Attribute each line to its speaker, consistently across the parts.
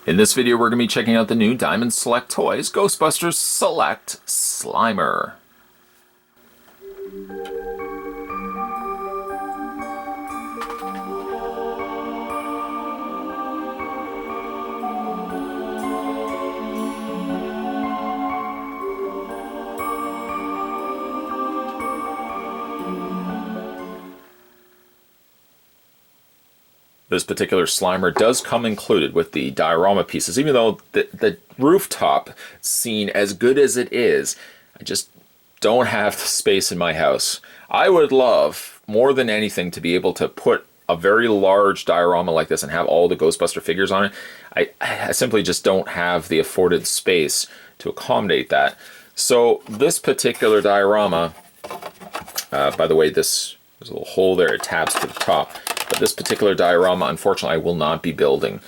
Speaker 1: In this video, we're going to be checking out the new Diamond Select Toys Ghostbusters Select Slimer. This particular Slimer does come included with the diorama pieces, even though the rooftop scene, as good as it is, I just don't have the space in my house. I would love, more than anything, to be able to put a very large diorama like this and have all the Ghostbuster figures on it. I simply just don't have the afforded space to accommodate that. So this particular diorama, by the way, there's a little hole there, it tabs to the top. But this particular diorama, unfortunately, I will not be building.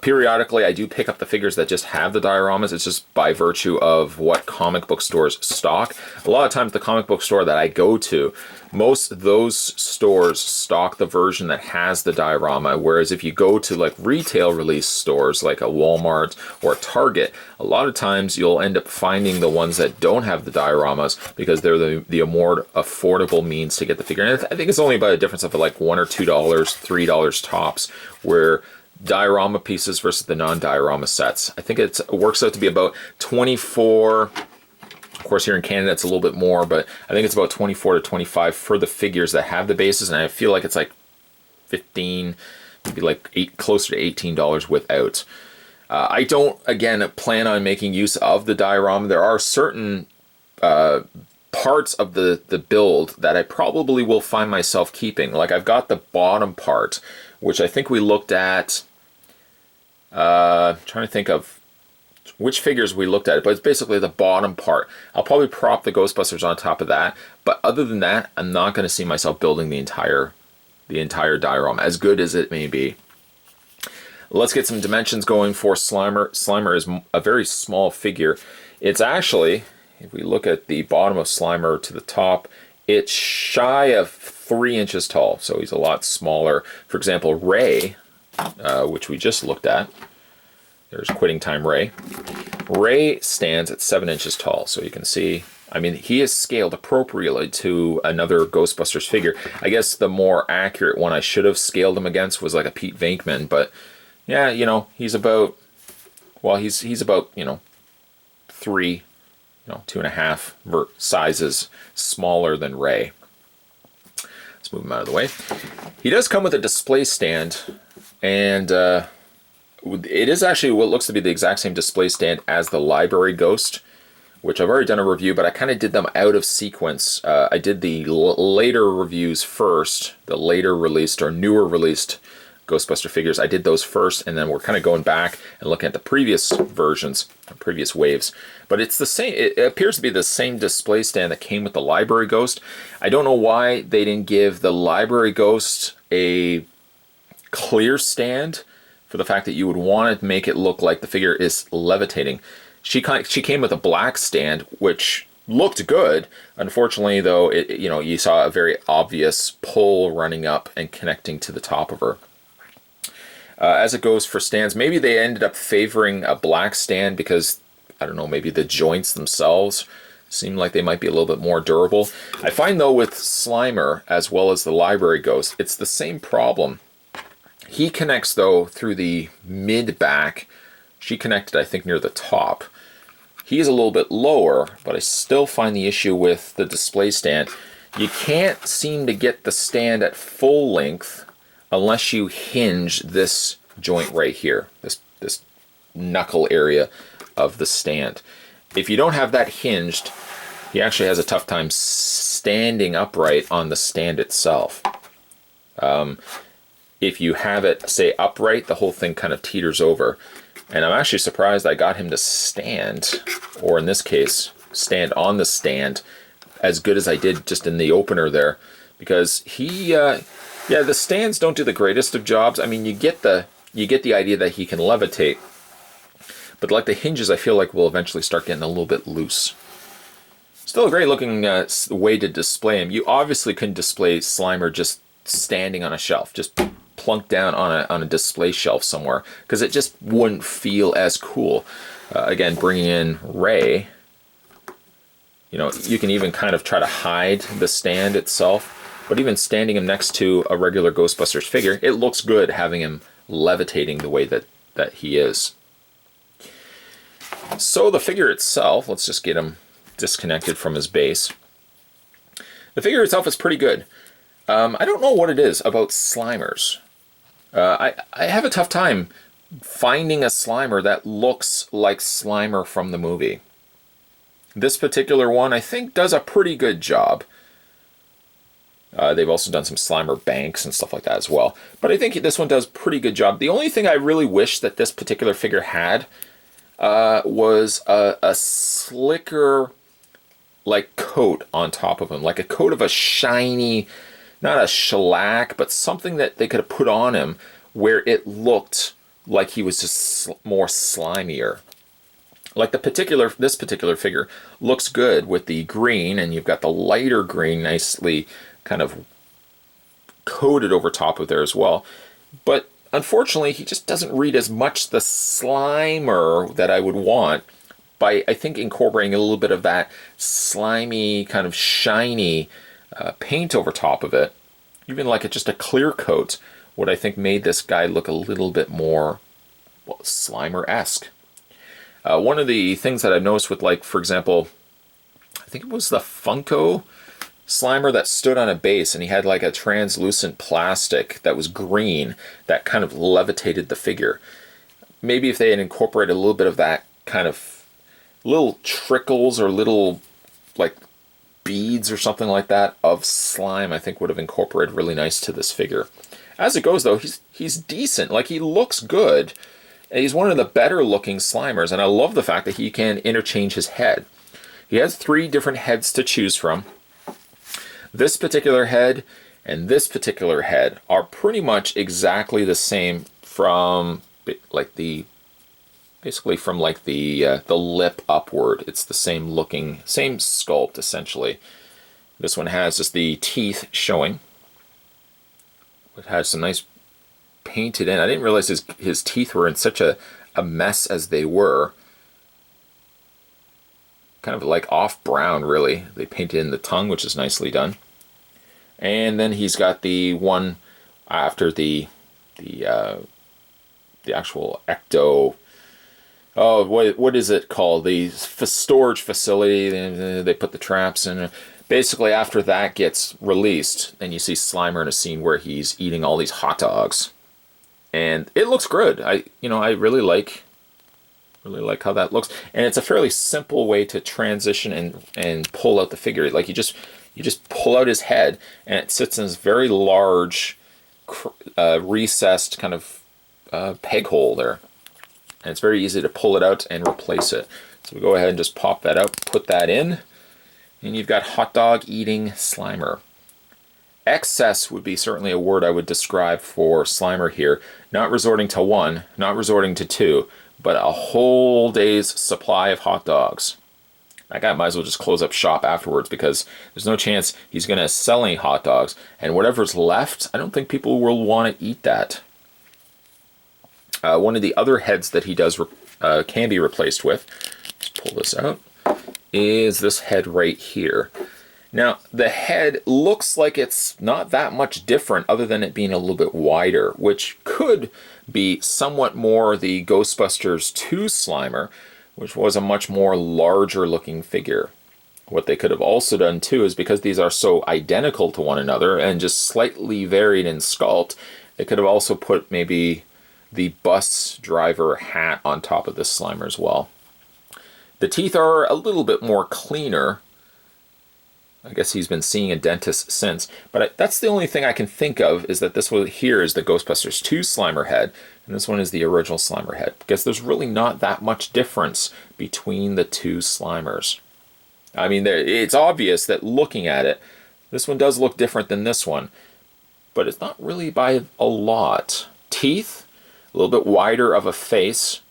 Speaker 1: Periodically, I do pick up the figures that just have the dioramas. It's just by virtue of what comic book stores stock. A lot of times, the comic book store that I go to, most of those stores stock the version that has the diorama, whereas if you go to like retail release stores like a Walmart or a Target, a lot of times you'll end up finding the ones that don't have the dioramas because they're the more affordable means to get the figure. And I think it's only about a difference of like $1 or $2, $3 tops, where diorama pieces versus the non-diorama sets. I think it works out to be about 24. Of course, here in Canada, it's a little bit more, but I think it's about 24 to 25 for the figures that have the bases, and I feel like it's like 15, maybe like closer to $18 without. I don't, again, plan on making use of the diorama. There are certain parts of the build that I probably will find myself keeping. Like I've got the bottom part, which I think we looked at. Trying to think of which figures we looked at, but it's basically the bottom part. I'll probably prop the Ghostbusters on top of that, but other than that, I'm not going to see myself building the entire diorama, as good as it may be. Let's get some dimensions going for Slimer. Slimer is a very small figure. It's actually, if we look at the bottom of Slimer to the top, it's shy of 3 inches tall, so he's a lot smaller. For example, Ray, which we just looked at, there's Quitting Time Ray. Ray stands at 7 inches tall, so you can see, I mean, he is scaled appropriately to another Ghostbusters figure. I guess the more accurate one I should have scaled him against was like a Pete Venkman, but yeah, you know, he's about, well, he's about, you know, 3, 2.5 sizes smaller than Ray. Let's move him out of the way. He does come with a display stand, and it is actually what looks to be the exact same display stand as the Library Ghost, which I've already done a review, but I kind of did them out of sequence. I did the later reviews first, the later released or newer released Ghostbuster figures. I did those first, and then we're kind of going back and looking at the previous versions, previous waves. But it's the same, it appears to be the same display stand that came with the Library Ghost. I don't know why they didn't give the Library Ghost a clear stand, for the fact that you would want to make it look like the figure is levitating. She came with a black stand, which looked good. Unfortunately, though, you saw a very obvious pull running up and connecting to the top of her. As it goes for stands, maybe they ended up favoring a black stand because, I don't know, maybe the joints themselves seem like they might be a little bit more durable. I find, though, with Slimer, as well as the Library Ghost, it's the same problem. He connects, though, through the mid-back. She connected, I think, near the top. He is a little bit lower, but I still find the issue with the display stand. You can't seem to get the stand at full length unless you hinge this joint right here, this knuckle area of the stand. If you don't have that hinged, he actually has a tough time standing upright on the stand itself. If you have it, say, upright, the whole thing kind of teeters over. And I'm actually surprised I got him to stand, or in this case, stand on the stand, as good as I did just in the opener there. Because he, the stands don't do the greatest of jobs. I mean, you get the idea that he can levitate. But like the hinges, I feel like will eventually start getting a little bit loose. Still a great looking way to display him. You obviously couldn't display Slimer just standing on a shelf, just plunked down on a display shelf somewhere, because it just wouldn't feel as cool. Again, bringing in Ray, you know, you can even kind of try to hide the stand itself, but even standing him next to a regular Ghostbusters figure, it looks good having him levitating the way that he is. So the figure itself, let's just get him disconnected from his base. The figure itself is pretty good. I don't know what it is about Slimers. I have a tough time finding a Slimer that looks like Slimer from the movie. This particular one, I think, does a pretty good job. They've also done some Slimer banks and stuff like that as well. But I think this one does a pretty good job. The only thing I really wish that this particular figure had was a slicker, like, coat on top of him. Like a coat of a shiny, not a shellac, but something that they could have put on him where it looked like he was just more slimier. Like this particular figure looks good with the green, and you've got the lighter green nicely kind of coated over top of there as well. But unfortunately, he just doesn't read as much the Slimer that I would want by, I think, incorporating a little bit of that slimy, kind of shiny paint over top of it. Even like just a clear coat, what I think made this guy look a little bit more, well, Slimer-esque. One of the things that I've noticed with, like, for example, I think it was the Funko Slimer that stood on a base, and he had like a translucent plastic that was green that kind of levitated the figure. Maybe if they had incorporated a little bit of that kind of little trickles or little like beads or something like that of slime, I think would have incorporated really nice to this figure. As it goes, though, he's decent. Like, he looks good. He's one of the better looking Slimers, and I love the fact that he can interchange his head. He has 3 different heads to choose from. This particular head and this particular head are pretty much exactly the same from like the lip upward. It's the same looking, same sculpt essentially. This one has just the teeth showing. It has some nice painted in. I didn't realize his teeth were in such a mess as they were. Kind of like off brown, really. They painted in the tongue, which is nicely done. And then he's got the one after the actual ecto. Oh, what is it called? The storage facility. They put the traps in. Basically, after that gets released, then you see Slimer in a scene where he's eating all these hot dogs, and it looks good. I really like how that looks, and it's a fairly simple way to transition and pull out the figure. Like you just pull out his head, and it sits in this very large, recessed kind of peg hole there, and it's very easy to pull it out and replace it. So we go ahead and just pop that out, put that in. And you've got hot dog eating Slimer. Excess would be certainly a word I would describe for Slimer here. Not resorting to 1, not resorting to 2, but a whole day's supply of hot dogs. That guy might as well just close up shop afterwards, because there's no chance he's going to sell any hot dogs. And whatever's left, I don't think people will want to eat that. One of the other heads that he does can be replaced with, let's pull this out, is this head right here. Now, the head looks like it's not that much different other than it being a little bit wider, which could be somewhat more the Ghostbusters 2 Slimer, which was a much more larger looking figure. What they could have also done too is, because these are so identical to one another and just slightly varied in sculpt, they could have also put maybe the bus driver hat on top of this Slimer as well. The teeth are a little bit more cleaner. I guess he's been seeing a dentist since. But that's the only thing I can think of, is that this one here is the Ghostbusters 2 Slimer head, and this one is the original Slimer head. Because there's really not that much difference between the 2 Slimers. I mean, it's obvious that looking at it, this one does look different than this one. But it's not really by a lot. Teeth, a little bit wider of a face,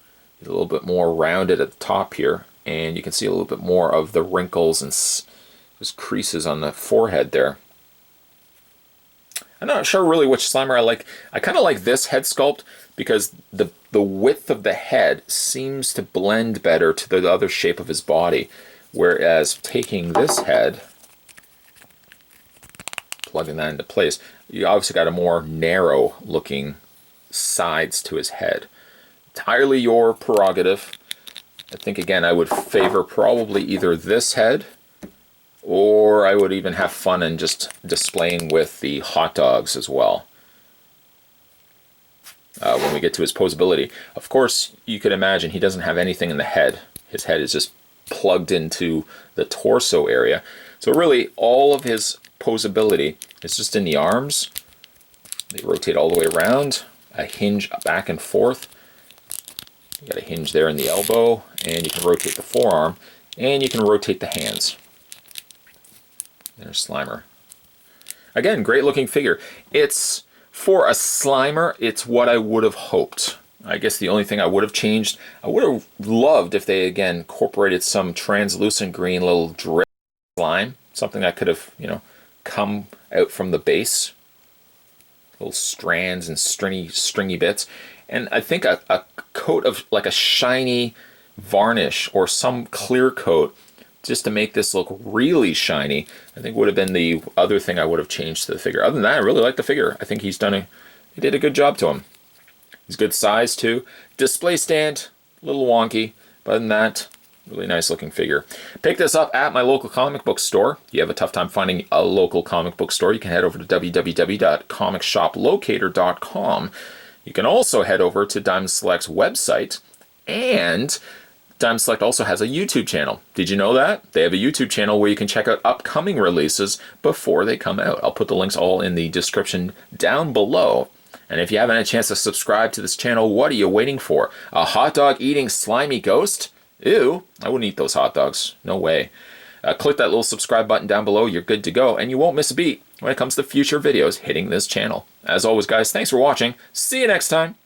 Speaker 1: a little bit more rounded at the top here. And you can see a little bit more of the wrinkles and just creases on the forehead there. I'm not sure really which Slimer I like. I kind of like this head sculpt because the width of the head seems to blend better to the other shape of his body. Whereas taking this head, plugging that into place, you obviously got a more narrow looking sides to his head. Entirely your prerogative. I think again I would favor probably either this head, or I would even have fun in just displaying with the hot dogs as well. When we get to his posability, of course you could imagine he doesn't have anything in the head. His head is just plugged into the torso area. So really all of his posability is just in the arms. They rotate all the way around, a hinge back and forth. You got a hinge there in the elbow, and you can rotate the forearm, and you can rotate the hands. There's Slimer. Again, great looking figure. It's, for a Slimer, it's what I would have hoped. I guess the only thing I would have changed, I would have loved if they again incorporated some translucent green little drip slime, something that could have, you know, come out from the base, little strands and stringy bits. And I think a coat of like a shiny varnish or some clear coat just to make this look really shiny, I think would have been the other thing I would have changed to the figure. Other than that, I really like the figure. I think he did a good job to him. He's good size too. Display stand, a little wonky, but other than that, really nice looking figure. Pick this up at my local comic book store. If you have a tough time finding a local comic book store, you can head over to www.comicshoplocator.com. You can also head over to Diamond Select's website, and Diamond Select also has a YouTube channel. Did you know that? They have a YouTube channel where you can check out upcoming releases before they come out. I'll put the links all in the description down below. And if you haven't had a chance to subscribe to this channel, what are you waiting for? A hot dog eating slimy ghost? Ew, I wouldn't eat those hot dogs. No way. Click that little subscribe button down below. You're good to go, and you won't miss a beat when it comes to future videos hitting this channel. As always, guys, thanks for watching. See you next time.